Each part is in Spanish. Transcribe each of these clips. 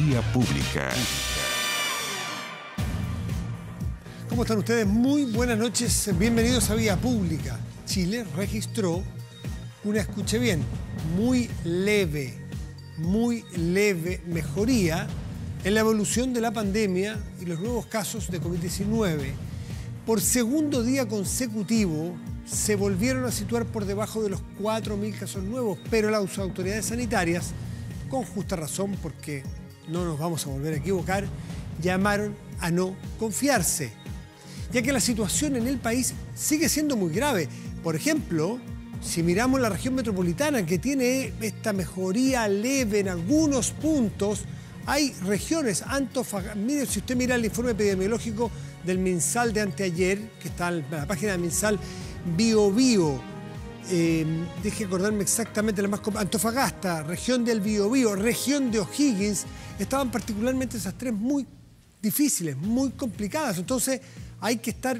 Vía Pública. ¿Cómo están ustedes? Muy buenas noches, bienvenidos a Vía Pública. Chile registró una, escuche bien, muy leve mejoría en la evolución de la pandemia y los nuevos casos de COVID-19. Por segundo día consecutivo se volvieron a situar por debajo de los 4.000 casos nuevos, pero las autoridades sanitarias, con justa razón, porque no nos vamos a volver a equivocar, llamaron a no confiarse, ya que la situación en el país sigue siendo muy grave. Por ejemplo, si miramos la región metropolitana, que tiene esta mejoría leve en algunos puntos, hay regiones, mire, si usted mira el informe epidemiológico del MinSal de anteayer, que está en la página de MinSal, Biobío, deje acordarme exactamente, Antofagasta, región del Biobío, región de O'Higgins, estaban particularmente esas tres muy difíciles, muy complicadas. Entonces hay que estar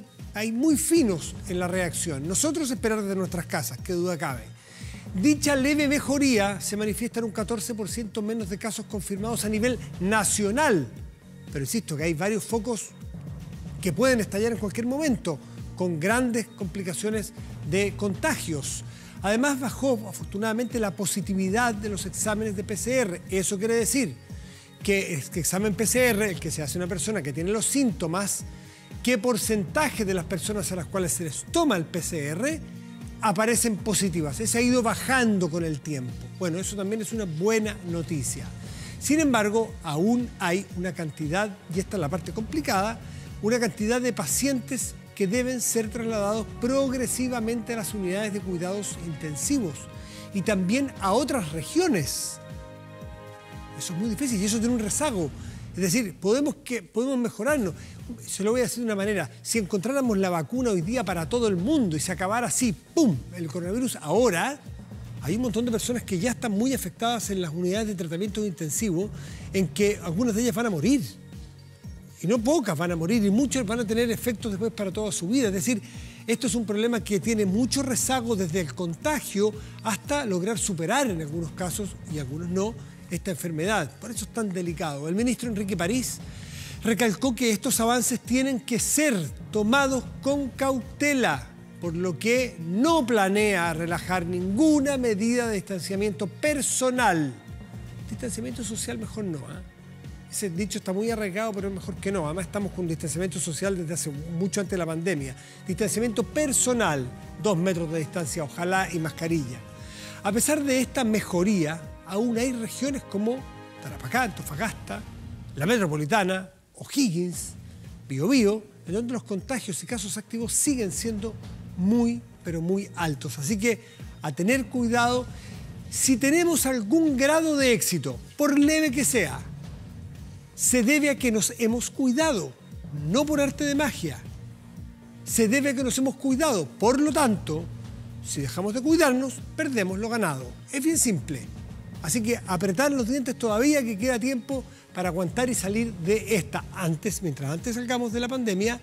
muy finos en la reacción. Nosotros esperar desde nuestras casas, qué duda cabe. Dicha leve mejoría se manifiesta en un 14% menos de casos confirmados a nivel nacional. Pero insisto que hay varios focos que pueden estallar en cualquier momento, con grandes complicaciones de contagios. Además, bajó afortunadamente la positividad de los exámenes de PCR. Eso quiere decir que el examen PCR, el que se hace a una persona que tiene los síntomas, qué porcentaje de las personas a las cuales se les toma el PCR aparecen positivas. Ese ha ido bajando con el tiempo. Bueno, eso también es una buena noticia. Sin embargo, aún hay una cantidad, y esta es la parte complicada, una cantidad de pacientes que deben ser trasladados progresivamente a las unidades de cuidados intensivos y también a otras regiones. Eso es muy difícil y eso tiene un rezago. Es decir, podemos mejorarnos. Se lo voy a decir de una manera. Si encontráramos la vacuna hoy día para todo el mundo y se acabara así, ¡pum!, el coronavirus, ahora hay un montón de personas que ya están muy afectadas en las unidades de tratamiento intensivo, en que algunas de ellas van a morir. Y no pocas van a morir y muchos van a tener efectos después para toda su vida. Es decir, esto es un problema que tiene mucho rezago desde el contagio hasta lograr superar en algunos casos, y algunos no, esta enfermedad. Por eso es tan delicado. El ministro Enrique París recalcó que estos avances tienen que ser tomados con cautela, por lo que no planea relajar ninguna medida de distanciamiento personal. Distanciamiento social mejor no, ¿eh? Ese dicho está muy arraigado, pero es mejor que no. Además estamos con distanciamiento social desde hace mucho antes de la pandemia. Distanciamiento personal, 2 metros de distancia, ojalá, y mascarilla. A pesar de esta mejoría, aún hay regiones como Tarapacá, Antofagasta, la metropolitana, O'Higgins, Biobío, en donde los contagios y casos activos siguen siendo muy, pero muy altos. Así que a tener cuidado. Si tenemos algún grado de éxito, por leve que sea, se debe a que nos hemos cuidado, no por arte de magia. Se debe a que nos hemos cuidado. Por lo tanto, si dejamos de cuidarnos, perdemos lo ganado. Es bien simple. Así que apretar los dientes todavía, que queda tiempo para aguantar y salir de esta. Mientras antes salgamos de la pandemia,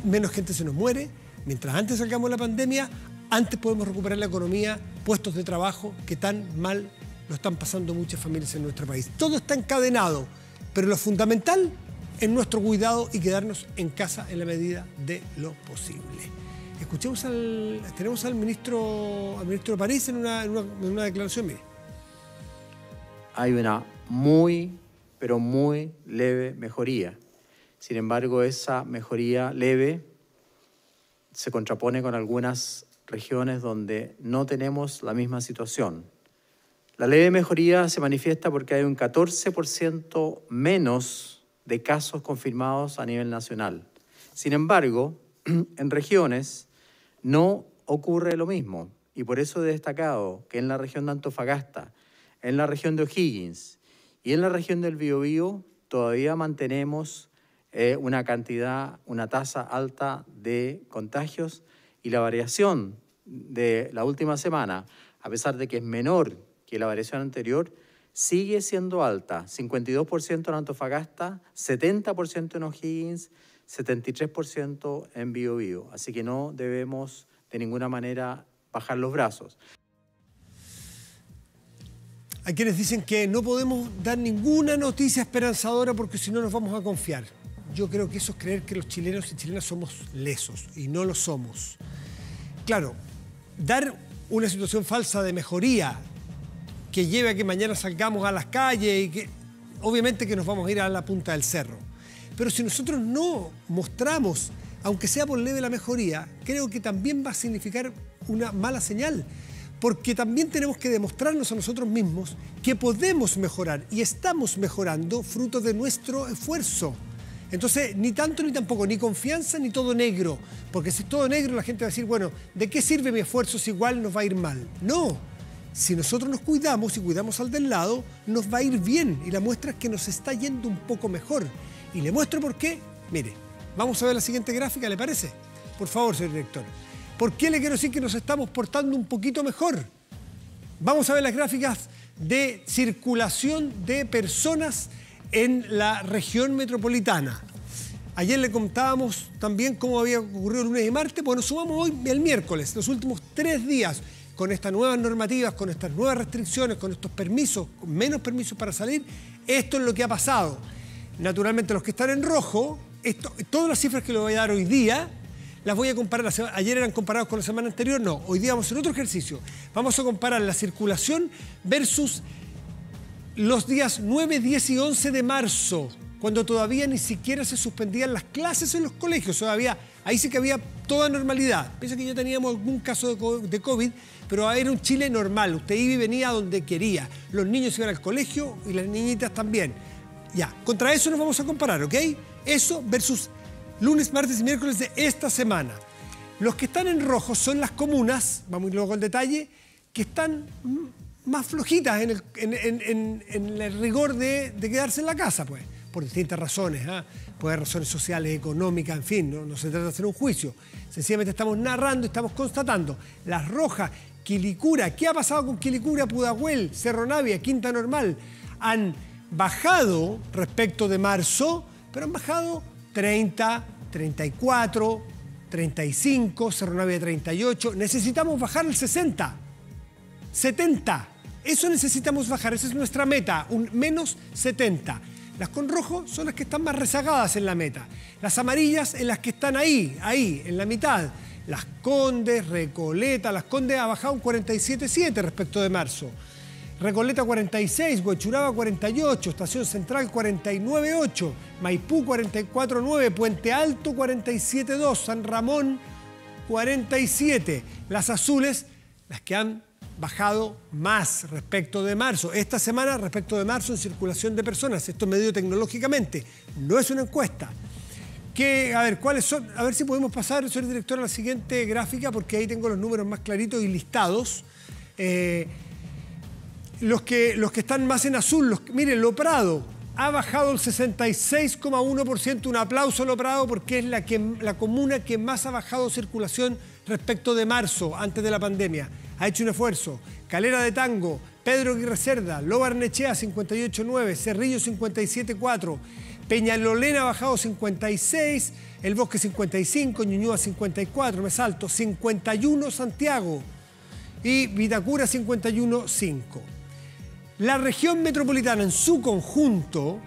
menos gente se nos muere. Mientras antes salgamos de la pandemia, antes podemos recuperar la economía, puestos de trabajo que tan mal lo están pasando muchas familias en nuestro país. Todo está encadenado, pero lo fundamental es nuestro cuidado y quedarnos en casa en la medida de lo posible. Escuchemos tenemos al ministro París en una declaración. Mire. Hay una muy, pero muy leve mejoría. Sin embargo, esa mejoría leve se contrapone con algunas regiones donde no tenemos la misma situación. La leve mejoría se manifiesta porque hay un 14% menos de casos confirmados a nivel nacional. Sin embargo, en regiones no ocurre lo mismo, y por eso he destacado que en la región de Antofagasta, en la región de O'Higgins y en la región del Biobío todavía mantenemos una tasa alta de contagios, y la variación de la última semana, a pesar de que es menor que la variación anterior, sigue siendo alta. 52% en Antofagasta, 70% en O'Higgins, 73% en Biobío. Así que no debemos de ninguna manera bajar los brazos. Hay quienes dicen que no podemos dar ninguna noticia esperanzadora porque si no nos vamos a confiar. Yo creo que eso es creer que los chilenos y chilenas somos lesos y no lo somos. Claro, dar una situación falsa de mejoría que lleve a que mañana salgamos a las calles y que obviamente que nos vamos a ir a la punta del cerro. Pero si nosotros no mostramos, aunque sea por leve la mejoría, creo que también va a significar una mala señal. Porque también tenemos que demostrarnos a nosotros mismos que podemos mejorar y estamos mejorando fruto de nuestro esfuerzo. Entonces, ni tanto ni tampoco, ni confianza ni todo negro. Porque si es todo negro, la gente va a decir, bueno, ¿de qué sirve mi esfuerzo si igual nos va a ir mal? No, si nosotros nos cuidamos y cuidamos al del lado, nos va a ir bien. Y la muestra es que nos está yendo un poco mejor. Y le muestro por qué. Mire, vamos a ver la siguiente gráfica, ¿le parece? Por favor, señor director. ¿Por qué le quiero decir que nos estamos portando un poquito mejor? Vamos a ver las gráficas de circulación de personas en la región metropolitana. Ayer le contábamos también cómo había ocurrido el lunes y martes. Bueno, sumamos hoy el miércoles, los últimos 3 días, con estas nuevas normativas, con estas nuevas restricciones, con estos permisos, con menos permisos para salir. Esto es lo que ha pasado. Naturalmente, los que están en rojo, todas las cifras que le voy a dar hoy día, las voy a comparar. Ayer eran comparados con la semana anterior, no. Hoy día vamos a hacer otro ejercicio. Vamos a comparar la circulación versus los días 9, 10 y 11 de marzo, cuando todavía ni siquiera se suspendían las clases en los colegios. Todavía, ahí sí que había toda normalidad. Pienso que ya teníamos algún caso de COVID, pero era un Chile normal. Usted iba y venía donde quería. Los niños iban al colegio y las niñitas también. Ya, contra eso nos vamos a comparar, ¿ok? Eso versus lunes, martes y miércoles de esta semana. Los que están en rojo son las comunas, vamos a ir luego al detalle, que están más flojitas en el rigor de quedarse en la casa, pues, por distintas razones. Puede haber razones sociales, económicas, en fin, no se trata de hacer un juicio. Sencillamente estamos narrando, estamos constatando. Las rojas, Quilicura, ¿qué ha pasado con Quilicura, Pudahuel, Cerro Navia, Quinta Normal? Han bajado respecto de marzo, pero han bajado 30, 34, 35, Cerro Navia 38. Necesitamos bajar el 60, 70. Eso necesitamos bajar, esa es nuestra meta, un menos 70. Las con rojo son las que están más rezagadas en la meta. Las amarillas en las que están ahí, en la mitad. Las Condes, Recoleta, Las Condes ha bajado un 47,7 respecto de marzo. Recoleta 46, Huechuraba 48, Estación Central 49,8, Maipú 44,9, Puente Alto 47,2, San Ramón 47. Las azules, las que han bajado más respecto de marzo. Esta semana respecto de marzo en circulación de personas. Esto es medido tecnológicamente, no es una encuesta. A ver, ¿cuáles son? A ver si podemos pasar, señor director, a la siguiente gráfica, porque ahí tengo los números más claritos y listados. Los que están más en azul, miren, Lo Prado ha bajado el 66,1%. Un aplauso a Lo Prado porque es la comuna que más ha bajado circulación respecto de marzo, antes de la pandemia. Ha hecho un esfuerzo. Calera de Tango, Pedro Aguirre Cerda, Lo Barnechea 58,9, Cerrillo 57,4, Peñalolén ha bajado 56, El Bosque 55, Ñuñoa 54, me salto, 51 Santiago y Vitacura 51,5. La región metropolitana en su conjunto,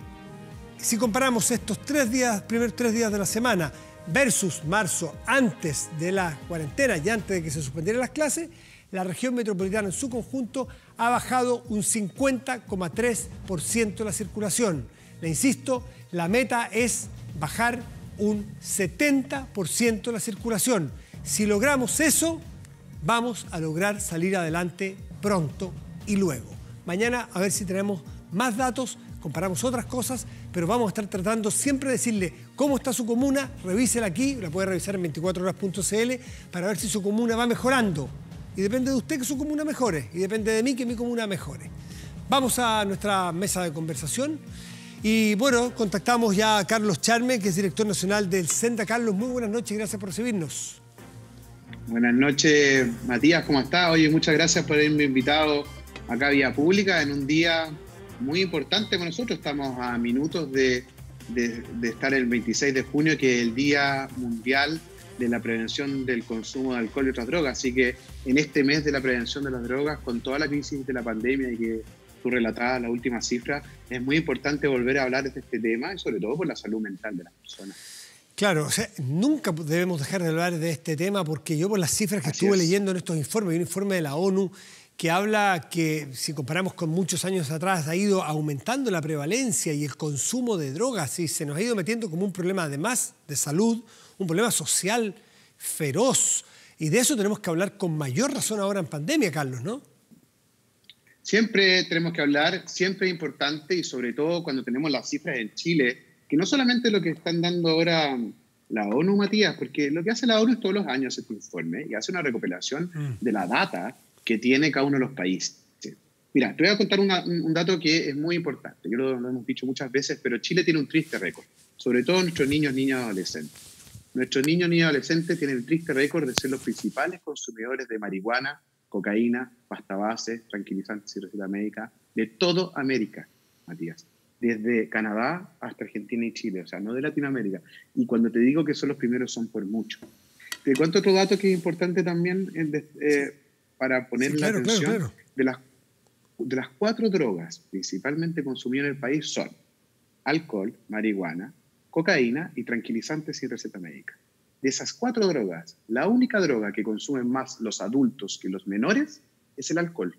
si comparamos estos primeros 3 días de la semana versus marzo, antes de la cuarentena y antes de que se suspendieran las clases, la región metropolitana en su conjunto ha bajado un 50,3% la circulación. Le insisto, la meta es bajar un 70% la circulación. Si logramos eso, vamos a lograr salir adelante pronto y luego. Mañana a ver si tenemos más datos, comparamos otras cosas, pero vamos a estar tratando siempre de decirle cómo está su comuna, revísela aquí, la puede revisar en 24horas.cl para ver si su comuna va mejorando. Y depende de usted que su comuna mejore, y depende de mí que mi comuna mejore. Vamos a nuestra mesa de conversación y bueno, contactamos ya a Carlos Charme, que es director nacional del SENDA. Carlos, muy buenas noches y gracias por recibirnos. Buenas noches, Matías, ¿cómo estás? Oye, muchas gracias por haberme invitado acá a Vía Pública en un día muy importante para nosotros. Estamos a minutos de estar el 26 de junio, que es el Día Mundial de la Prevención del Consumo de Alcohol y otras drogas. Así que en este mes de la prevención de las drogas, con toda la crisis de la pandemia y que tú relatabas la última cifra, es muy importante volver a hablar de este tema y sobre todo por la salud mental de las personas. Claro, o sea, nunca debemos dejar de hablar de este tema porque yo por las cifras que estuve leyendo en estos informes, hay un informe de la ONU que habla que si comparamos con muchos años atrás ha ido aumentando la prevalencia y el consumo de drogas y se nos ha ido metiendo como un problema además de salud, un problema social feroz. Y de eso tenemos que hablar con mayor razón ahora en pandemia, Carlos, ¿no? Siempre tenemos que hablar, siempre es importante y sobre todo cuando tenemos las cifras en Chile, que no solamente lo que están dando ahora la ONU, Matías, porque lo que hace la ONU es todos los años este informe y hace una recopilación de la data que tiene cada uno de los países. Mira, te voy a contar un dato que es muy importante. Yo lo hemos dicho muchas veces, pero Chile tiene un triste récord, sobre todo nuestros niños, niñas y adolescentes. Nuestros niños, niñas y adolescentes tienen el triste récord de ser los principales consumidores de marihuana, cocaína, pasta base, tranquilizantes y receta médica de toda América, Matías. Desde Canadá hasta Argentina y Chile, o sea, no de Latinoamérica. Y cuando te digo que son los primeros, son por mucho. Te cuento otro dato que es importante también para poner la atención. Claro. De las 4 drogas principalmente consumidas en el país son alcohol, marihuana, cocaína y tranquilizantes sin receta médica. De esas 4 drogas, la única droga que consumen más los adultos que los menores es el alcohol.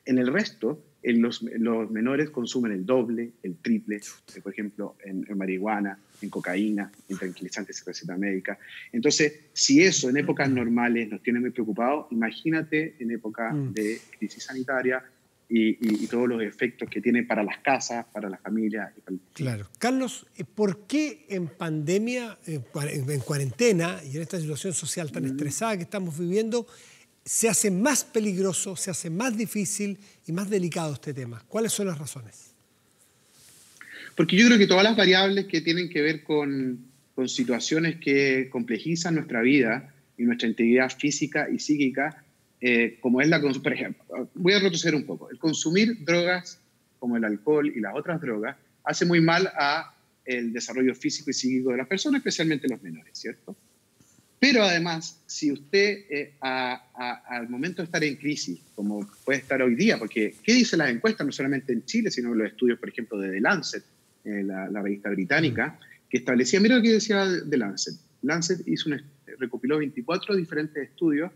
En el resto, los menores consumen el doble, el triple, por ejemplo, en marihuana, en cocaína, en tranquilizantes y receta médica. Entonces, si eso en épocas normales nos tiene muy preocupados, imagínate en época de crisis sanitaria y todos los efectos que tiene para las casas, para las familias. Y para Claro. Carlos, ¿por qué en pandemia, en cuarentena y en esta situación social tan estresada que estamos viviendo, se hace más peligroso, se hace más difícil y más delicado este tema? ¿Cuáles son las razones? Porque yo creo que todas las variables que tienen que ver con situaciones que complejizan nuestra vida y nuestra integridad física y psíquica, como es por ejemplo, voy a retroceder un poco. El consumir drogas como el alcohol y las otras drogas hace muy mal al desarrollo físico y psíquico de las personas, especialmente los menores, ¿cierto? Pero además, si usted al momento de estar en crisis, como puede estar hoy día, porque ¿qué dicen las encuestas? No solamente en Chile, sino en los estudios, por ejemplo, de The Lancet, la revista británica, que establecía, mira lo que decía The Lancet. Lancet recopiló 24 diferentes estudios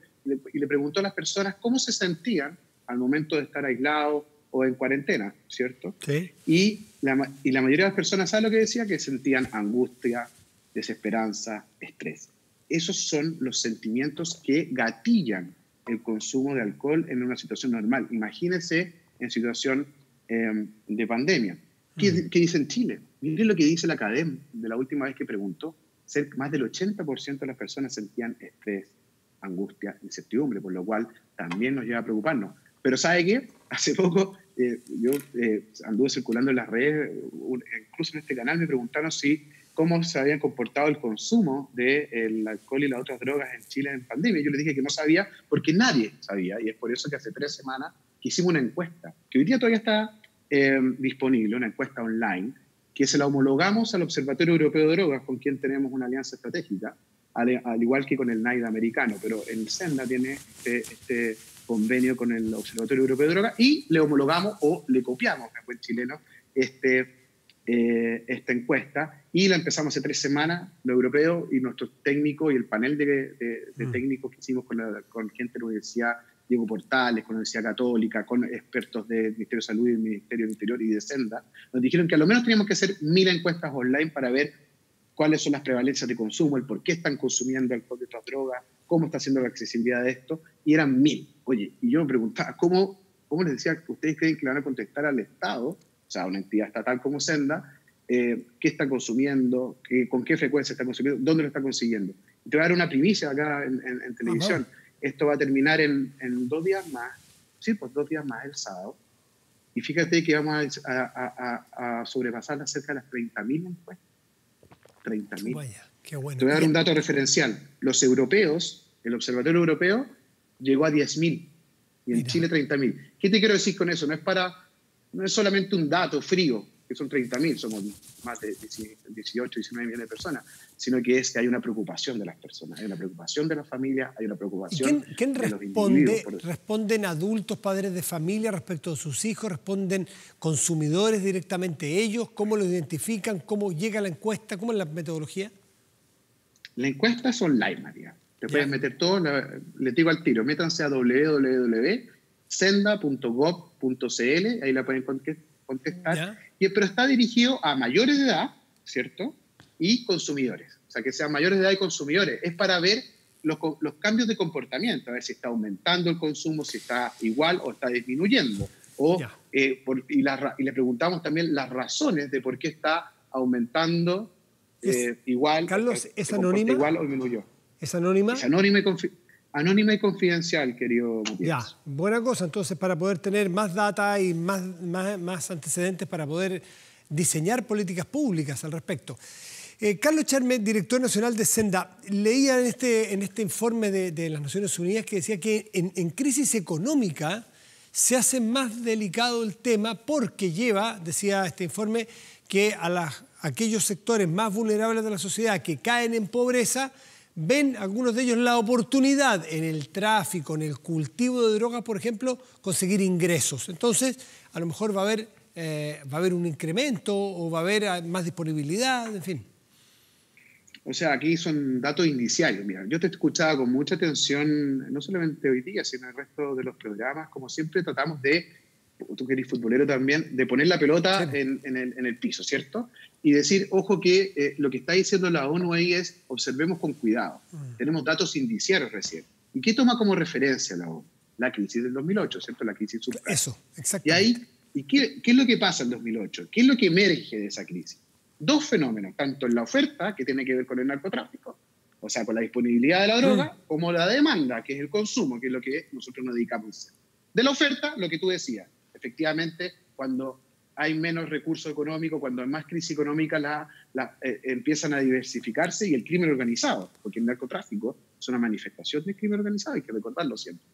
y le preguntó a las personas cómo se sentían al momento de estar aislados o en cuarentena, ¿cierto? Sí. Y la mayoría de las personas, ¿sabe lo que decía? Que sentían angustia, desesperanza, estrés. Esos son los sentimientos que gatillan el consumo de alcohol en una situación normal. Imagínense en situación de pandemia. ¿Qué dice en Chile? Miren lo que dice la CADEM de la última vez que preguntó. Más del 80% de las personas sentían estrés, angustia, incertidumbre, por lo cual también nos lleva a preocuparnos. Pero ¿sabe qué? Hace poco yo anduve circulando en las redes, incluso en este canal me preguntaron cómo se habían comportado el consumo del alcohol y las otras drogas en Chile en pandemia. Yo les dije que no sabía porque nadie sabía, y es por eso que hace 3 semanas que hicimos una encuesta, que hoy día todavía está disponible, una encuesta online, que se la homologamos al Observatorio Europeo de Drogas, con quien tenemos una alianza estratégica, al igual que con el NIDA americano, pero el SENDA tiene este convenio con el Observatorio Europeo de Drogas y le homologamos o le copiamos, en buen chileno, esta encuesta y la empezamos hace 3 semanas, los europeos y nuestros técnicos y el panel de técnicos que hicimos con gente de la Universidad Diego Portales, con la Universidad Católica, con expertos del Ministerio de Salud y del Ministerio del Interior y de Senda, nos dijeron que a lo menos teníamos que hacer 1000 encuestas online para ver cuáles son las prevalencias de consumo, el por qué están consumiendo alcohol de otras drogas, cómo está haciendo la accesibilidad de esto, y eran 1000. Oye, y yo me preguntaba, ¿cómo les decía, ustedes creen que le van a contestar al Estado, o sea, una entidad estatal como Senda, qué está consumiendo, con qué frecuencia está consumiendo, dónde lo está consiguiendo? Y te voy a dar una primicia acá en televisión. Esto va a terminar en 2 días más, sí, pues 2 días más, el sábado. Y fíjate que vamos a sobrepasar cerca de las 30.000 encuestas. 30.000. Vaya, qué bueno. Te voy a dar un dato referencial. Los europeos, el Observatorio Europeo, llegó a 10.000 y en Chile 30.000. ¿Qué te quiero decir con eso? No es solamente un dato frío. que son 30.000, somos más de 18, 19 millones de personas, sino que es que hay una preocupación de las personas, hay una preocupación de las familias, hay una preocupación ¿Quién de los individuos. ¿Responden adultos, padres de familia respecto a sus hijos? ¿Responden consumidores directamente ellos? ¿Cómo lo identifican? ¿Cómo llega la encuesta? ¿Cómo es la metodología? La encuesta es online, María. Te puedes meter todo, les digo al tiro, métanse a www.senda.gov.cl, ahí la pueden contestar, pero está dirigido a mayores de edad, ¿cierto? Y consumidores, o sea, que sean mayores de edad y consumidores. Es para ver los cambios de comportamiento, a ver si está aumentando el consumo, si está igual o está disminuyendo. Y le preguntamos también las razones de por qué está aumentando igual. Carlos, ¿es anónima? Igual o disminuyó. ¿Es anónima? Es anónima y confidencial, querido Matías. Ya, buena cosa. Entonces, para poder tener más data y más antecedentes para poder diseñar políticas públicas al respecto. Carlos Charmet, director nacional de Senda, leía en este informe de las Naciones Unidas que decía que en crisis económica se hace más delicado el tema porque lleva, decía este informe, que aquellos sectores más vulnerables de la sociedad que caen en pobreza, ven algunos de ellos la oportunidad en el tráfico, en el cultivo de drogas, por ejemplo, conseguir ingresos. Entonces, a lo mejor va a haber un incremento o va a haber más disponibilidad, en fin. O sea, aquí son datos iniciales. Mira, yo te escuchaba con mucha atención, no solamente hoy día, sino en el resto de los programas. Como siempre tratamos de, tú que eres futbolero también, de poner la pelota en el piso, ¿cierto? Y decir, ojo que lo que está diciendo la ONU ahí es, observemos con cuidado. Tenemos datos indiciarios recién. ¿Y qué toma como referencia la ONU? La crisis del 2008, ¿cierto? La crisis subprime. Eso, exactamente. ¿Y qué es lo que pasa en 2008? ¿Qué es lo que emerge de esa crisis? Dos fenómenos, tanto en la oferta, que tiene que ver con el narcotráfico, o sea, con la disponibilidad de la droga, como la demanda, que es el consumo, que es lo que nosotros nos dedicamos a hacer. De la oferta, lo que tú decías, efectivamente, cuando hay menos recursos económicos, cuando hay más crisis económica, empiezan a diversificarse y el crimen organizado, porque el narcotráfico es una manifestación del crimen organizado, hay que recordarlo siempre,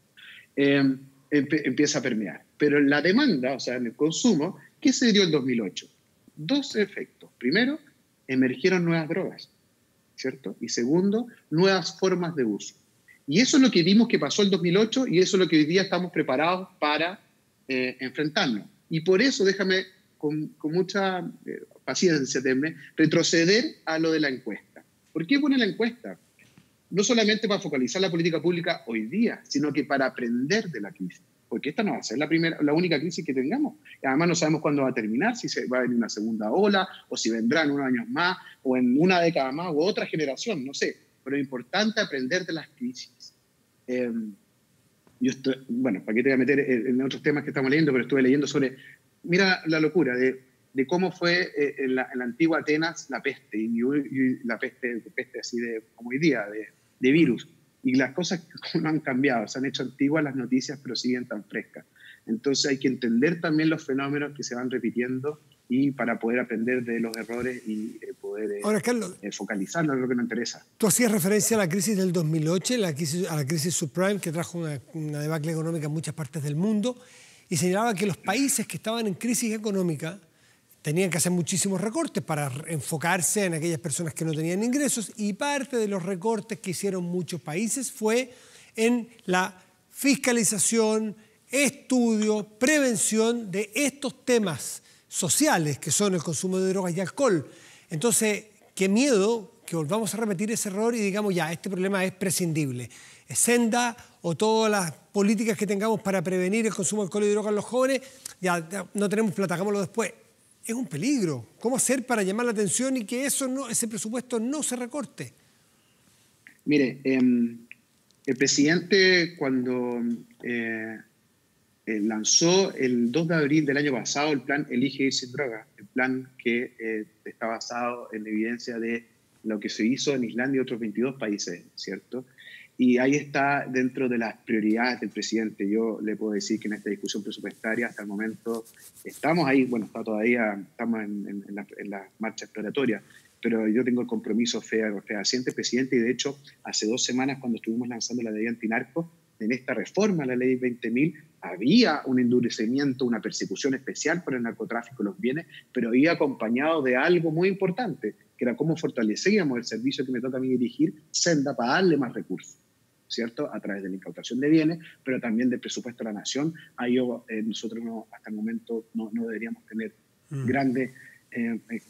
empieza a permear. Pero en la demanda, o sea, en el consumo, ¿qué se dio en 2008? Dos efectos. Primero, emergieron nuevas drogas, ¿cierto? Y segundo, nuevas formas de uso. Y eso es lo que vimos que pasó en 2008 y eso es lo que hoy día estamos preparados para enfrentarnos. Y por eso, déjame con mucha paciencia, retroceder a lo de la encuesta. ¿Por qué pone la encuesta? No solamente para focalizar la política pública hoy día, sino que para aprender de la crisis. Porque esta no va a ser la única crisis que tengamos. Y además no sabemos cuándo va a terminar, si va a venir una segunda ola, o si vendrán unos años más, o en una década más, o otra generación, no sé. Pero es importante aprender de las crisis. Bueno, para qué te voy a meter en otros temas que estamos leyendo, pero estuve leyendo sobre, mira la locura de cómo fue en la antigua Atenas la peste, y la peste así como hoy día, de virus. Y las cosas no han cambiado, se han hecho antiguas las noticias, pero siguen tan frescas. Entonces hay que entender también los fenómenos que se van repitiendo y para poder aprender de los errores y poder Ahora, Carlos, focalizarnos en lo que nos interesa. Tú hacías referencia a la crisis del 2008, a la crisis subprime, que trajo una debacle económica en muchas partes del mundo, y señalaba que los países que estaban en crisis económica tenían que hacer muchísimos recortes para enfocarse en aquellas personas que no tenían ingresos, y parte de los recortes que hicieron muchos países fue en la fiscalización, estudio, prevención de estos temas sociales que son el consumo de drogas y alcohol. Entonces, qué miedo que volvamos a repetir ese error y digamos ya, este problema es prescindible. Senda o todas las políticas que tengamos para prevenir el consumo de alcohol y drogas en los jóvenes, ya no tenemos plata, hagámoslo después. Es un peligro. ¿Cómo hacer para llamar la atención y que ese presupuesto no se recorte? Mire, el presidente cuando lanzó el 2 de abril del año pasado el plan Elige Ir Sin Drogas, el plan que está basado en la evidencia de lo que se hizo en Islandia y otros 22 países, ¿cierto? Y ahí está dentro de las prioridades del presidente. Yo le puedo decir que en esta discusión presupuestaria hasta el momento estamos ahí, bueno, estamos en la marcha exploratoria, pero yo tengo el compromiso fehaciente, presidente, y de hecho hace 2 semanas cuando estuvimos lanzando la ley antinarco, en esta reforma a la ley 20.000 había un endurecimiento, una persecución especial por el narcotráfico de los bienes, pero había acompañado de algo muy importante, que era cómo fortalecíamos el servicio que me toca a mí dirigir, Senda, para darle más recursos, ¿cierto? A través de la incautación de bienes, pero también del presupuesto de la nación. Ahí nosotros hasta el momento no deberíamos tener grandes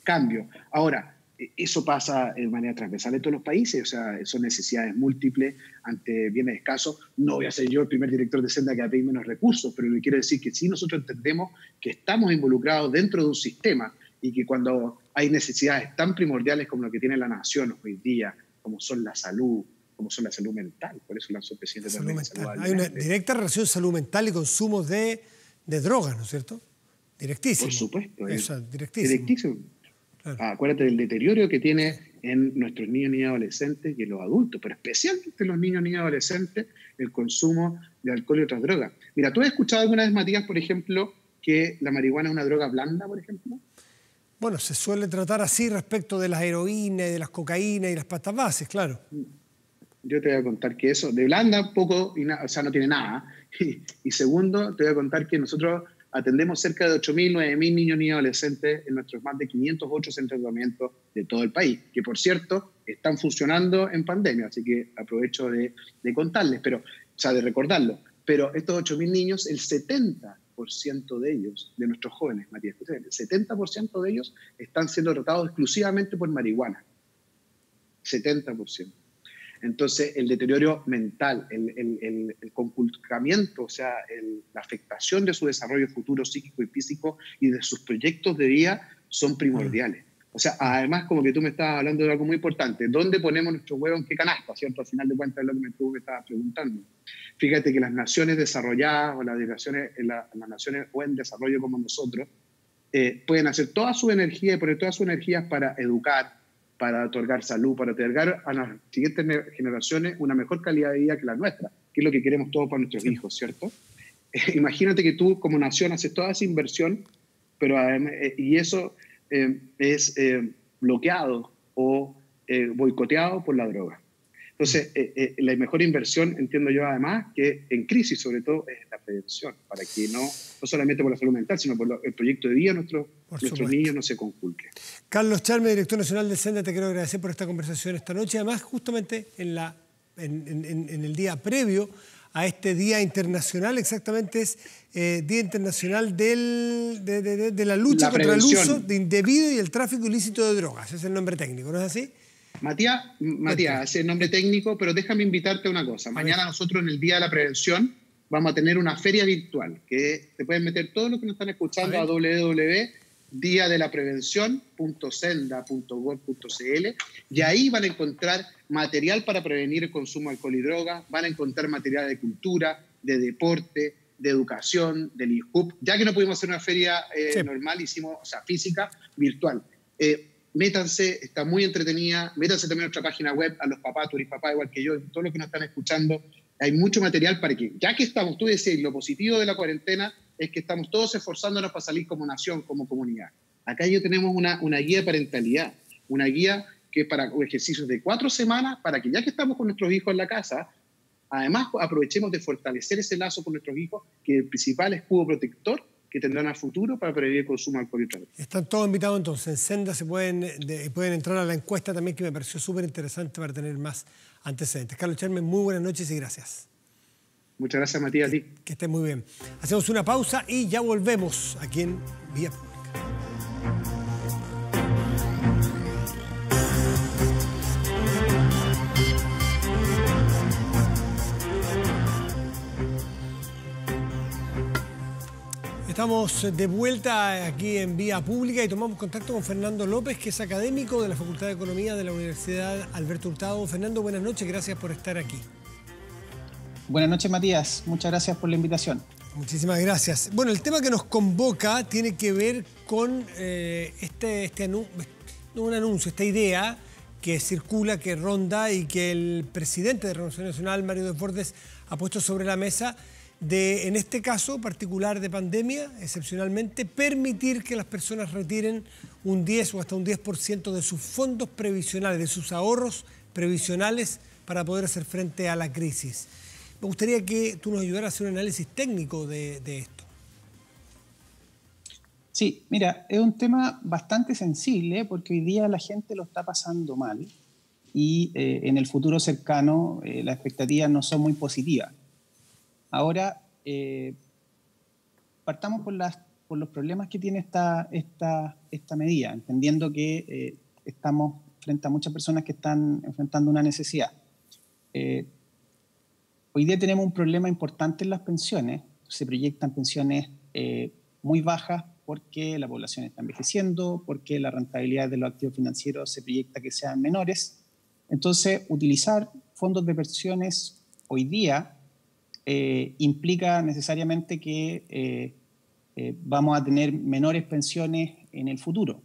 cambios. Ahora, eso pasa de manera transversal en todos los países, o sea, son necesidades múltiples ante bienes escasos. No voy a ser yo el primer director de Senda que va a pedir menos recursos, pero lo que quiero decir es que sí nosotros entendemos que estamos involucrados dentro de un sistema y que cuando hay necesidades tan primordiales como lo que tiene la nación hoy día, como son la salud, como son la salud mental, por eso lanzó el presidente también la salud. Hay una directa relación salud mental y consumo de drogas, ¿no es cierto? Directísimo. Por supuesto. Directísimo. Directísimo. Claro. Acuérdate del deterioro que tiene en nuestros niños y adolescentes y en los adultos, pero especialmente en los niños y adolescentes, el consumo de alcohol y otras drogas. Mira, ¿tú has escuchado alguna vez, Matías, por ejemplo, que la marihuana es una droga blanda, por ejemplo? Bueno, se suele tratar así respecto de las heroínas, de las cocaínas y las pastas bases, claro. Yo te voy a contar que eso, de blanda, poco, o sea, no tiene nada. Y segundo, te voy a contar que nosotros atendemos cerca de 8.000, 9.000 niños y adolescentes en nuestros más de 508 centros de tratamiento de todo el país, que por cierto están funcionando en pandemia, así que aprovecho de contarles, de recordarlo. Pero estos 8.000 niños, el 70% de ellos, de nuestros jóvenes, Matías, el 70% de ellos están siendo tratados exclusivamente por marihuana. 70%. Entonces, el deterioro mental, el conculcamiento, o sea, la afectación de su desarrollo futuro psíquico y físico y de sus proyectos de vida son primordiales. O sea, además, como que tú me estabas hablando de algo muy importante, ¿dónde ponemos nuestro huevo en qué canasta? ¿Cierto? Al final de cuentas es lo que tú me estabas preguntando. Fíjate que las naciones desarrolladas o las naciones o en desarrollo como nosotros pueden hacer toda su energía y poner todas sus energías para educar, para otorgar salud, para otorgar a las siguientes generaciones una mejor calidad de vida que la nuestra, que es lo que queremos todos para nuestros hijos, ¿cierto? Imagínate que tú como nación haces toda esa inversión, pero y eso es bloqueado o boicoteado por la droga. Entonces, la mejor inversión, entiendo yo además, que en crisis sobre todo es la prevención, para que no solamente por la salud mental, sino por el proyecto de vida de nuestros niños no se conculque. Carlos Charme, director nacional de Senda, te quiero agradecer por esta conversación esta noche. Además, justamente en el día previo a este Día Internacional, exactamente es Día Internacional de la lucha contra el uso de indebido y el tráfico ilícito de drogas. Ese es el nombre técnico, ¿no es así? Matías, ese es el nombre técnico, pero déjame invitarte a una cosa. Mañana nosotros en el Día de la Prevención vamos a tener una feria virtual que te pueden meter todos los que nos están escuchando a www.diadelaprevención.senda.gov.cl y ahí van a encontrar material para prevenir el consumo de alcohol y drogas, van a encontrar material de cultura, de deporte, de educación, del IJUP. Ya que no pudimos hacer una feria normal, hicimos, física, virtual. Métanse, está muy entretenida, métanse también a nuestra página web, a los papás, tú eres papá igual que yo, todos los que nos están escuchando, hay mucho material para que, ya que estamos, tú decís, lo positivo de la cuarentena es que estamos todos esforzándonos para salir como nación, como comunidad. Acá ya tenemos una guía de parentalidad, una guía que es para ejercicios de 4 semanas, para que ya que estamos con nuestros hijos en la casa, además aprovechemos de fortalecer ese lazo con nuestros hijos, que el principal escudo protector que tendrán al futuro para prevenir el consumo de alcohol y drogas. Están todos invitados entonces. En Senda pueden entrar a la encuesta también, que me pareció súper interesante para tener más antecedentes. Carlos Charme, muy buenas noches y gracias. Muchas gracias, Matías, a ti. Que estés muy bien. Hacemos una pausa y ya volvemos aquí en Vía Pública. Estamos de vuelta aquí en Vía Pública y tomamos contacto con Fernando López, que es académico de la Facultad de Economía de la Universidad Alberto Hurtado. Fernando, buenas noches, gracias por estar aquí. Buenas noches, Matías. Muchas gracias por la invitación. Muchísimas gracias. Bueno, el tema que nos convoca tiene que ver con un anuncio, esta idea que circula, que ronda y que el presidente de Renovación Nacional, Mario Desbordes, ha puesto sobre la mesa de, en este caso particular de pandemia, excepcionalmente, permitir que las personas retiren un 10 o hasta un 10% de sus fondos previsionales, de sus ahorros previsionales para poder hacer frente a la crisis. Me gustaría que tú nos ayudaras a hacer un análisis técnico de esto. Sí, mira, es un tema bastante sensible porque hoy día la gente lo está pasando mal y en el futuro cercano las expectativas no son muy positivas. Ahora, partamos por los problemas que tiene esta medida, entendiendo que estamos frente a muchas personas que están enfrentando una necesidad. Hoy día tenemos un problema importante en las pensiones. Se proyectan pensiones muy bajas porque la población está envejeciendo, porque la rentabilidad de los activos financieros se proyecta que sean menores. Entonces, utilizar fondos de pensiones hoy día implica necesariamente que vamos a tener menores pensiones en el futuro.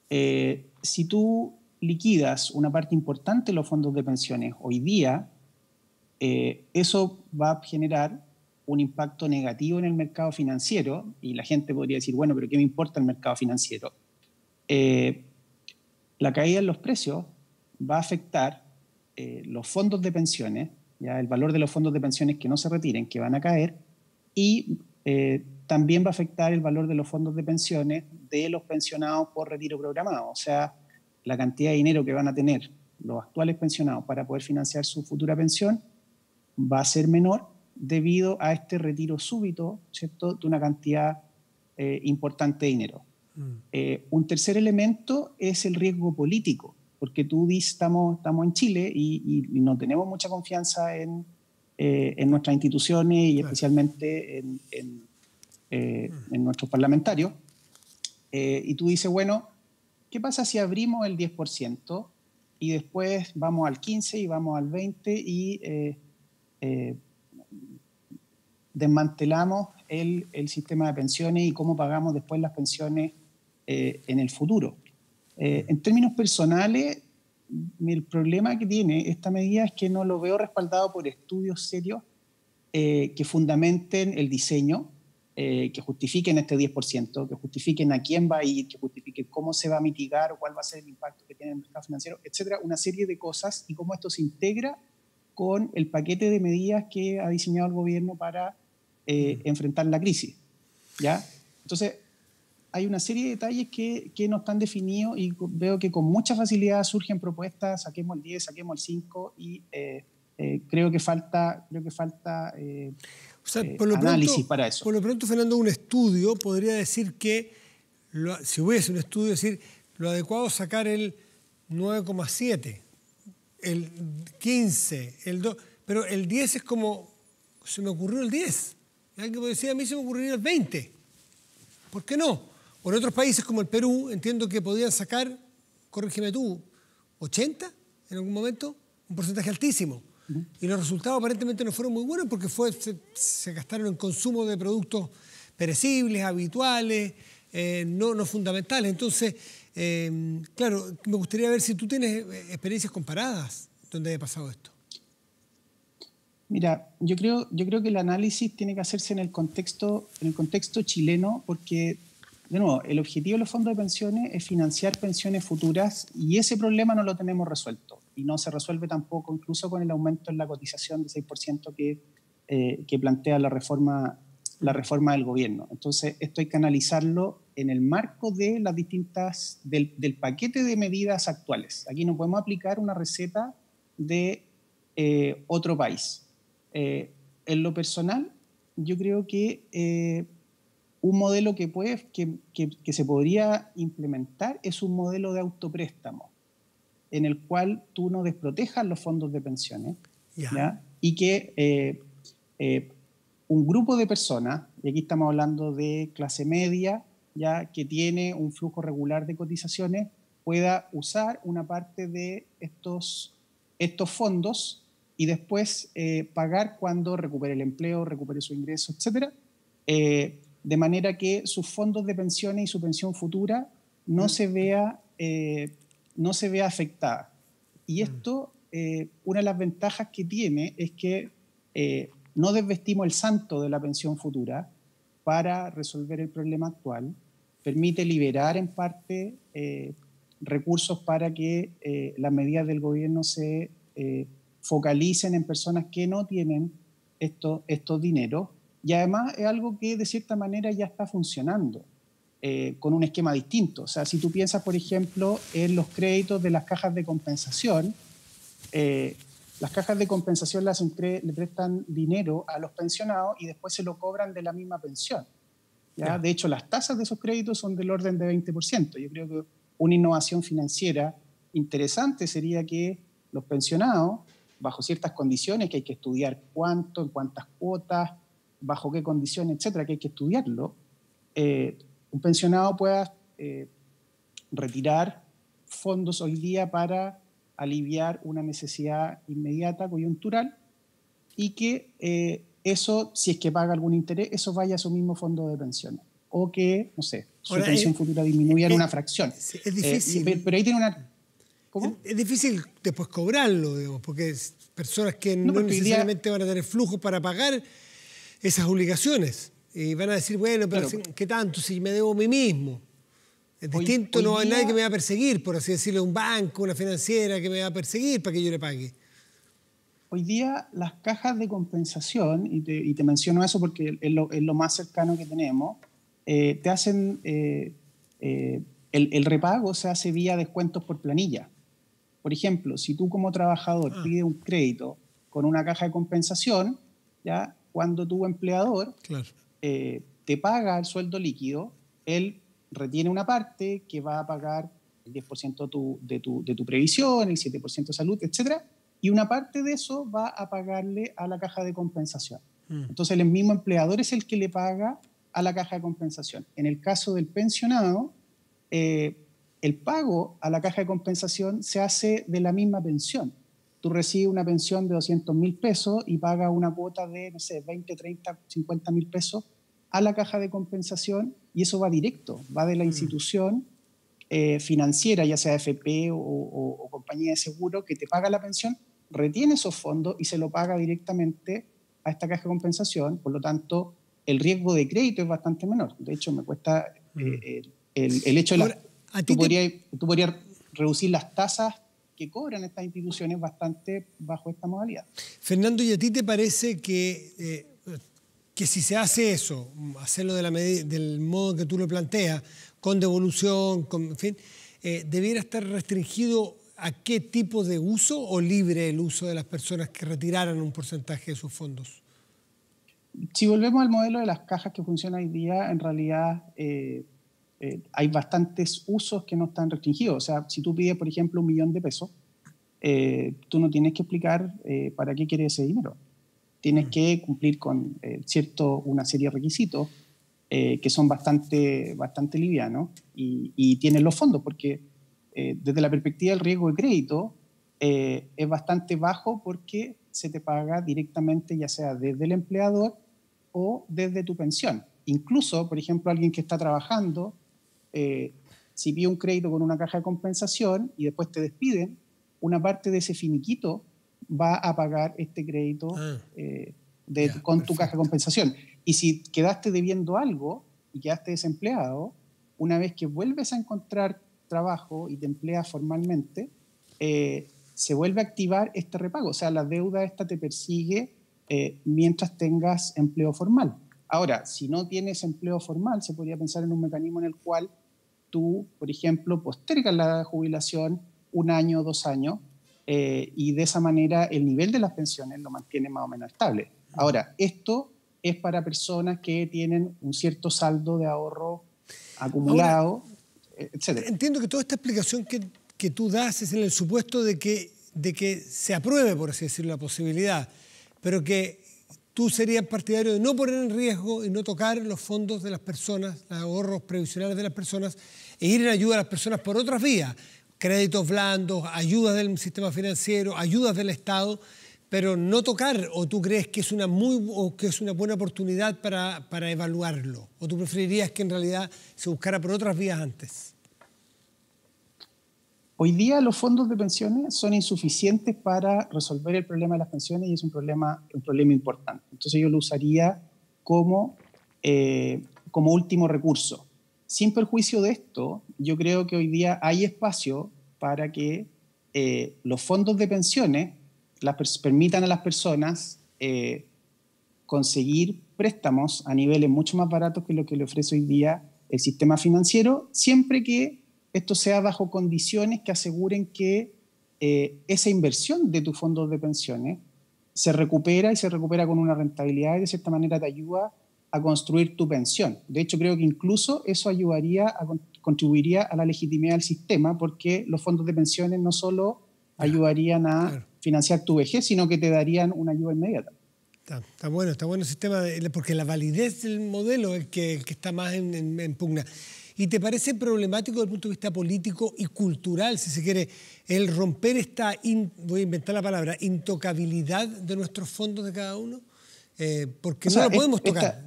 Si tú liquidas una parte importante de los fondos de pensiones hoy día, eso va a generar un impacto negativo en el mercado financiero, y la gente podría decir, bueno, pero ¿qué me importa el mercado financiero? La caída en los precios va a afectar los fondos de pensiones, ya el valor de los fondos de pensiones que no se retiren, que van a caer, y también va a afectar el valor de los fondos de pensiones de los pensionados por retiro programado. O sea, la cantidad de dinero que van a tener los actuales pensionados para poder financiar su futura pensión va a ser menor debido a este retiro súbito, ¿cierto?, de una cantidad importante de dinero. Un tercer elemento es el riesgo político, porque tú dices, estamos en Chile y no tenemos mucha confianza en nuestras instituciones y especialmente en nuestros parlamentarios. Y tú dices, bueno, ¿qué pasa si abrimos el 10% y después vamos al 15% y vamos al 20% y desmantelamos el sistema de pensiones y cómo pagamos después las pensiones en el futuro? En términos personales, el problema que tiene esta medida es que no lo veo respaldado por estudios serios que fundamenten el diseño, que justifiquen este 10%, que justifiquen a quién va a ir, que justifiquen cómo se va a mitigar o cuál va a ser el impacto que tiene en el mercado financiero, etcétera, una serie de cosas, y cómo esto se integra con el paquete de medidas que ha diseñado el gobierno para enfrentar la crisis, ¿ya? Entonces, hay una serie de detalles que no están definidos y veo que con mucha facilidad surgen propuestas, saquemos el 10, saquemos el 5, y creo que falta o sea, análisis para eso. Por lo pronto, Fernando, un estudio podría decir que, si hubiese un estudio, decir lo adecuado es sacar el 9,7, el 15, el 2, pero el 10 es como, se me ocurrió el 10. Alguien puede decir, a mí se me ocurriría el 20. ¿Por qué no? O en otros países como el Perú, entiendo que podían sacar, corrígeme tú, 80 en algún momento, un porcentaje altísimo. Y los resultados aparentemente no fueron muy buenos porque se gastaron en consumo de productos perecibles, habituales, no fundamentales. Entonces, claro, me gustaría ver si tú tienes experiencias comparadas donde haya pasado esto. Mira, yo creo que el análisis tiene que hacerse en el contexto chileno, porque, de nuevo, el objetivo de los fondos de pensiones es financiar pensiones futuras, y ese problema no lo tenemos resuelto. Y no se resuelve tampoco, incluso con el aumento en la cotización de 6% que plantea la reforma del gobierno. Entonces, esto hay que analizarlo en el marco de las distintas, del paquete de medidas actuales. Aquí no podemos aplicar una receta de otro país. En lo personal, yo creo que un modelo que se podría implementar es un modelo de autopréstamo, en el cual tú no desprotejas los fondos de pensiones, ¿ya? Y que un grupo de personas, y aquí estamos hablando de clase media, ya que tiene un flujo regular de cotizaciones, pueda usar una parte de estos fondos y después pagar cuando recupere el empleo, recupere su ingreso, etcétera, de manera que sus fondos de pensiones y su pensión futura no se vea afectada. Y esto, una de las ventajas que tiene es que no desvestimos el santo de la pensión futura para resolver el problema actual, permite liberar en parte recursos para que las medidas del gobierno se focalicen en personas que no tienen estos dineros, y además es algo que de cierta manera ya está funcionando con un esquema distinto. O sea, si tú piensas, por ejemplo, en los créditos de las cajas de compensación, las cajas de compensación le prestan dinero a los pensionados y después se lo cobran de la misma pensión. ¿Ya? De hecho, las tasas de esos créditos son del orden de 20%. Yo creo que una innovación financiera interesante sería que los pensionados, bajo ciertas condiciones, que hay que estudiar cuánto, en cuántas cuotas, bajo qué condiciones, etcétera, que hay que estudiarlo, un pensionado pueda retirar fondos hoy día para aliviar una necesidad inmediata, coyuntural, y que eso, si es que paga algún interés, eso vaya a su mismo fondo de pensiones. O que, no sé, su pensión futura disminuya en una fracción. Es difícil. Pero ahí tiene una... ¿Cómo? Es difícil después cobrarlo, digamos, porque es personas que no necesariamente van a tener flujos para pagar esas obligaciones. Y van a decir, bueno, pero claro, ¿qué tanto si me debo a mí mismo? Es distinto, no hay nadie que me va a perseguir, por así decirlo, un banco, una financiera que me va a perseguir para que yo le pague. Hoy día las cajas de compensación, y te menciono eso porque es lo más cercano que tenemos, te hacen, el repago se hace vía descuentos por planilla. Por ejemplo, si tú como trabajador pides un crédito con una caja de compensación, ¿ya? Cuando tu empleador te paga el sueldo líquido, él retiene una parte que va a pagar el 10% de tu previsión, el 7% de salud, etcétera, y una parte de eso va a pagarle a la caja de compensación. Entonces el mismo empleador es el que le paga a la caja de compensación. En el caso del pensionado, el pago a la caja de compensación se hace de la misma pensión. Tú recibes una pensión de 200.000 pesos y pagas una cuota de, no sé, 20, 30, 50.000 pesos a la caja de compensación, y eso va directo, va de la institución financiera, ya sea FP o compañía de seguro, que te paga la pensión, retiene esos fondos y se lo paga directamente a esta caja de compensación. Por lo tanto, el riesgo de crédito es bastante menor. De hecho, me cuesta el hecho de tú podrías reducir las tasas que cobran estas instituciones bastante bajo esta modalidad. Fernando, ¿y a ti te parece que si se hace eso, hacerlo del modo que tú lo planteas, con devolución, en fin, debiera estar restringido a qué tipo de uso o libre el uso de las personas que retiraran un porcentaje de sus fondos? Si volvemos al modelo de las cajas que funciona hoy día, en realidad hay bastantes usos que no están restringidos. O sea, si tú pides, por ejemplo, 1 millón de pesos, tú no tienes que explicar para qué quieres ese dinero. Tienes que cumplir con una serie de requisitos que son bastante livianos y tienes los fondos, porque desde la perspectiva del riesgo de crédito es bastante bajo porque se te paga directamente, ya sea desde el empleador o desde tu pensión. Incluso, por ejemplo, alguien que está trabajando, si pide un crédito con una caja de compensación y después te despiden, una parte de ese finiquito va a pagar este crédito con tu caja de compensación. Y si quedaste debiendo algo y quedaste desempleado, una vez que vuelves a encontrar trabajo y te empleas formalmente, se vuelve a activar este repago. O sea, la deuda esta te persigue mientras tengas empleo formal. Ahora, si no tienes empleo formal, se podría pensar en un mecanismo en el cual tú, por ejemplo, postergas la jubilación 1 año o 2 años, y de esa manera el nivel de las pensiones lo mantiene más o menos estable. Ahora, esto es para personas que tienen un cierto saldo de ahorro acumulado, etc. Entiendo que toda esta explicación que tú das es en el supuesto de que se apruebe, por así decirlo, la posibilidad, pero que tú serías partidario de no poner en riesgo y no tocar los fondos de las personas, los ahorros previsionales de las personas, e ir en ayuda a las personas por otras vías, créditos blandos, ayudas del sistema financiero, ayudas del Estado, pero no tocar. ¿O tú crees que es una buena oportunidad para evaluarlo? ¿O tú preferirías que en realidad se buscara por otras vías antes? Hoy día los fondos de pensiones son insuficientes para resolver el problema de las pensiones, y es un problema importante. Entonces yo lo usaría como último recurso. Sin perjuicio de esto, yo creo que hoy día hay espacio para que los fondos de pensiones permitan a las personas conseguir préstamos a niveles mucho más baratos que lo que le ofrece hoy día el sistema financiero, siempre que esto sea bajo condiciones que aseguren que esa inversión de tus fondos de pensiones se recupera y se recupera con una rentabilidad y de cierta manera te ayuda a construir tu pensión. De hecho, creo que incluso eso contribuiría a la legitimidad del sistema, porque los fondos de pensiones no solo ayudarían a financiar tu vejez, sino que te darían una ayuda inmediata. Está bueno el sistema, porque la validez del modelo es el que está más en pugna. ¿Y te parece problemático desde el punto de vista político y cultural, si se quiere, el romper esta, voy a inventar la palabra, intocabilidad de nuestros fondos de cada uno? Porque no lo podemos tocar.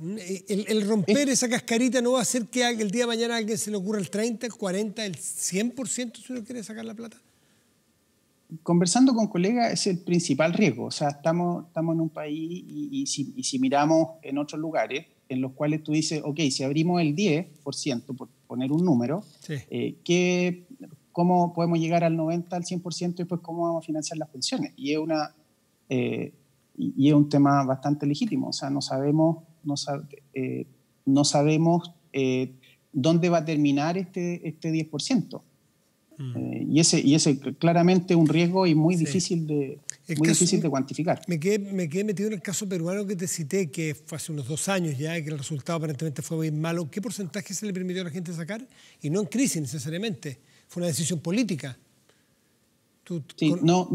El romper esa cascarita no va a hacer que el día de mañana a alguien se le ocurra el 30, el 40, el 100% si uno quiere sacar la plata. Conversando con colegas es el principal riesgo. O sea, estamos en un país y si miramos en otros lugares en los cuales tú dices, ok, si abrimos el 10%, por poner un número, sí, ¿cómo podemos llegar al 90%, al 100% y después cómo vamos a financiar las pensiones? Y es un tema bastante legítimo. O sea, no sabemos dónde va a terminar este 10%. Y ese claramente es un riesgo y muy difícil de cuantificar. Me quedé metido en el caso peruano que te cité, que fue hace unos 2 años ya, y que el resultado aparentemente fue bien malo. ¿Qué porcentaje se le permitió a la gente sacar? Y no en crisis necesariamente, fue una decisión política. No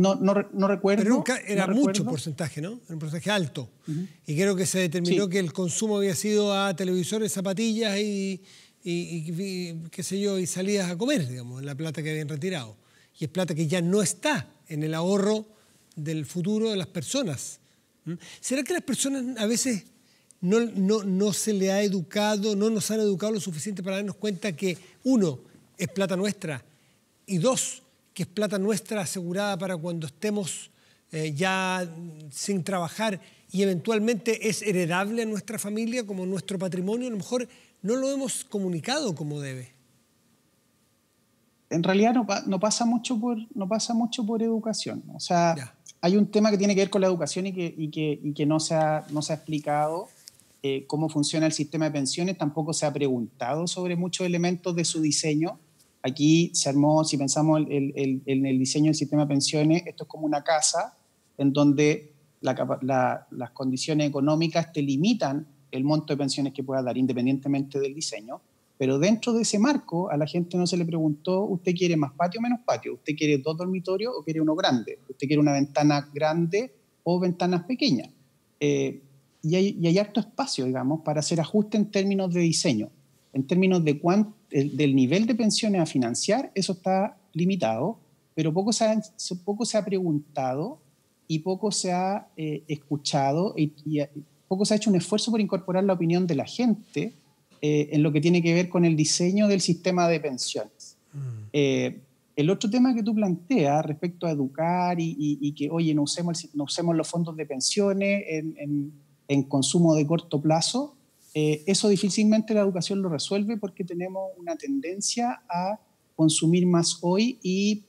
recuerdo. Pero era mucho porcentaje, ¿no? Era un porcentaje alto. Y creo que se determinó que el consumo había sido a televisores, zapatillas y qué sé yo, y salidas a comer, digamos, la plata que habían retirado. Y es plata que ya no está en el ahorro del futuro de las personas. ¿Será que las personas a veces no se le ha educado, no nos han educado lo suficiente para darnos cuenta que, 1, es plata nuestra, y 2, que es plata nuestra asegurada para cuando estemos ya sin trabajar y eventualmente es heredable a nuestra familia como nuestro patrimonio? A lo mejor no lo hemos comunicado como debe. En realidad no pasa mucho por educación. O sea, hay un tema que tiene que ver con la educación y que no se ha explicado cómo funciona el sistema de pensiones. Tampoco se ha preguntado sobre muchos elementos de su diseño. Aquí se armó, si pensamos en el diseño del sistema de pensiones, esto es como una casa en donde las condiciones económicas te limitan el monto de pensiones que pueda dar, independientemente del diseño. Pero dentro de ese marco, a la gente no se le preguntó, ¿usted quiere más patio o menos patio? ¿Usted quiere 2 dormitorios o quiere uno grande? ¿Usted quiere una ventana grande o ventanas pequeñas? Y hay harto espacio, digamos, para hacer ajustes en términos de diseño. En términos de del nivel de pensiones a financiar, eso está limitado, pero poco se ha preguntado y poco se ha escuchado y poco se ha hecho un esfuerzo por incorporar la opinión de la gente en lo que tiene que ver con el diseño del sistema de pensiones. El otro tema que tú planteas respecto a educar y que, oye, no usemos los fondos de pensiones en consumo de corto plazo, eso difícilmente la educación lo resuelve porque tenemos una tendencia a consumir más hoy y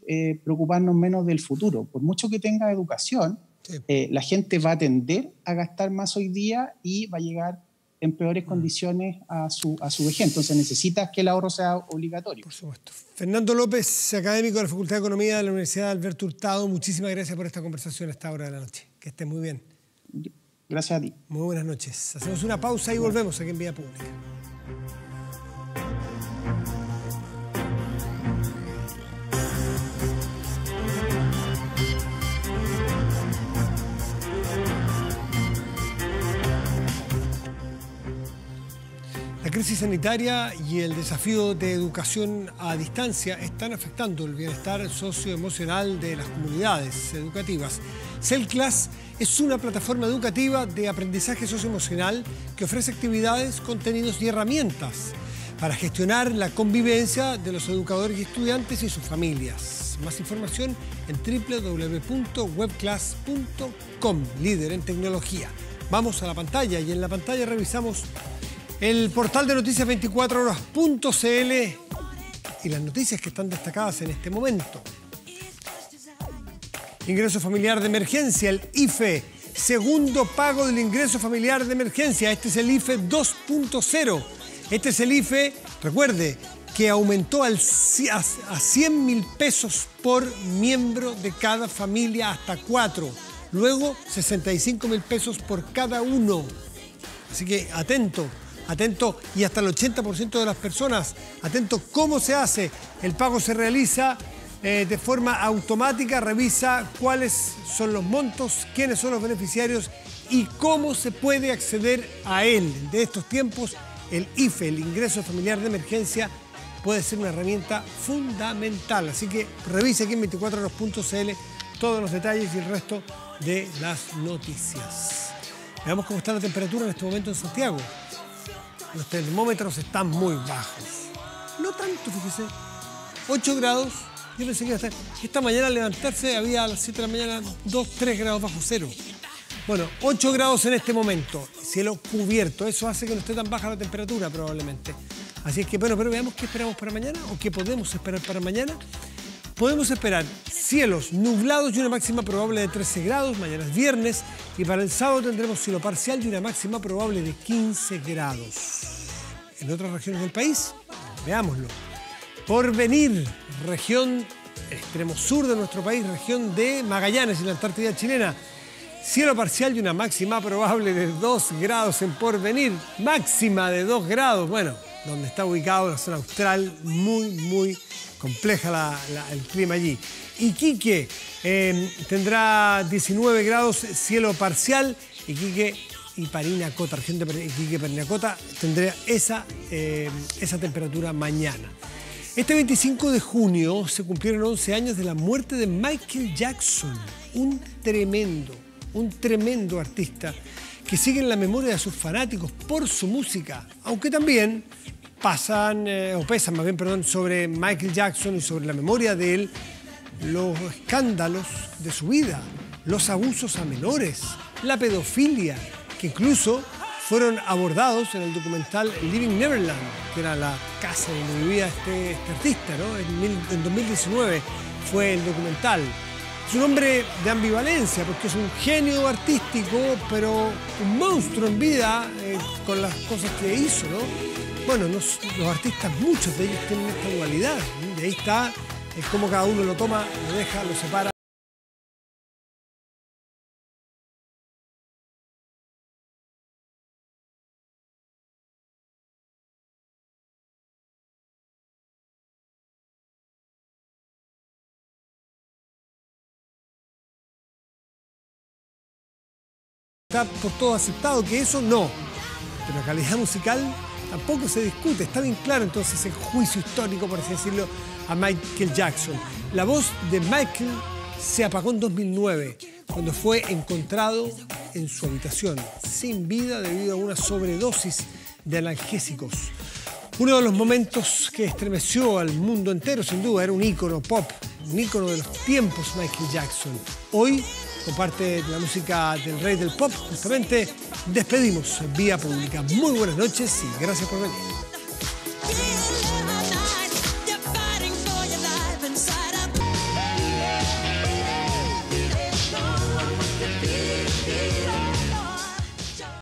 preocuparnos menos del futuro. Por mucho que tenga educación, la gente va a tender a gastar más hoy día y va a llegar en peores condiciones a su vejez. Entonces necesitas que el ahorro sea obligatorio. Por supuesto. Fernando López, académico de la Facultad de Economía de la Universidad Alberto Hurtado, muchísimas gracias por esta conversación a esta hora de la noche. Que estés muy bien. Gracias a ti. Muy buenas noches. Hacemos una pausa y volvemos aquí en Vía Pública. La crisis sanitaria y el desafío de educación a distancia están afectando el bienestar socioemocional de las comunidades educativas. CELClass es una plataforma educativa de aprendizaje socioemocional que ofrece actividades, contenidos y herramientas para gestionar la convivencia de los educadores y estudiantes y sus familias. Más información en www.webclass.com, líder en tecnología. Vamos a la pantalla y en la pantalla revisamos el portal de noticias 24horas.cl y las noticias que están destacadas en este momento. ingreso familiar de emergencia, el IFE. Segundo pago del ingreso familiar de emergencia. Este es el IFE 2.0. Este es el IFE, recuerde, que aumentó a 100.000 pesos por miembro de cada familia hasta 4. Luego 65.000 pesos por cada uno. Así que atento, atento, y hasta el 80% de las personas, atento cómo se hace. El pago se realiza de forma automática, revisa cuáles son los montos, quiénes son los beneficiarios y cómo se puede acceder a él. De estos tiempos, el IFE, el ingreso familiar de emergencia, puede ser una herramienta fundamental. Así que revise aquí en 24horas.cl todos los detalles y el resto de las noticias. Veamos cómo está la temperatura en este momento en Santiago. Los termómetros están muy bajos. No tanto, fíjese. 8 grados. Yo pensé que iba a estar... Esta mañana al levantarse había a las 7 de la mañana 2, 3 grados bajo cero. Bueno, 8 grados en este momento. Cielo cubierto. Eso hace que no esté tan baja la temperatura probablemente. Así es que, bueno, pero veamos qué esperamos para mañana o qué podemos esperar para mañana. Podemos esperar cielos nublados y una máxima probable de 13 grados. Mañana es viernes y para el sábado tendremos cielo parcial y una máxima probable de 15 grados. En otras regiones del país, veámoslo. Porvenir, región extremo sur de nuestro país, región de Magallanes, en la Antártida chilena. Cielo parcial y una máxima probable de 2 grados en Porvenir. Máxima de 2 grados, bueno, donde está ubicado la zona austral, muy compleja el clima allí. Iquique tendrá 19 grados, cielo parcial. Iquique y Parinacota, región de Iquique y Parinacota, tendrá esa temperatura mañana. Este 25 de junio se cumplieron 11 años de la muerte de Michael Jackson, un tremendo artista que sigue en la memoria de sus fanáticos por su música, aunque también pesan sobre Michael Jackson y sobre la memoria de él los escándalos de su vida, los abusos a menores, la pedofilia, que incluso fueron abordados en el documental Living Neverland, que era la casa donde vivía este artista, ¿no? En 2019 fue el documental. Es un hombre de ambivalencia, porque es un genio artístico, pero un monstruo en vida con las cosas que hizo, ¿no? Bueno, los artistas, muchos de ellos tienen esta dualidad, ¿no? Y ahí está, es como cada uno lo toma, lo deja, lo separa. Está por todo aceptado que eso no, pero la calidad musical tampoco se discute, está bien claro entonces el juicio histórico, por así decirlo, a Michael Jackson. La voz de Michael se apagó en 2009, cuando fue encontrado en su habitación, sin vida debido a una sobredosis de analgésicos. Uno de los momentos que estremeció al mundo entero, sin duda, era un ícono pop, un ícono de los tiempos, Michael Jackson. Hoy, con parte de la música del rey del pop, justamente despedimos Vía Pública. Muy buenas noches y gracias por venir.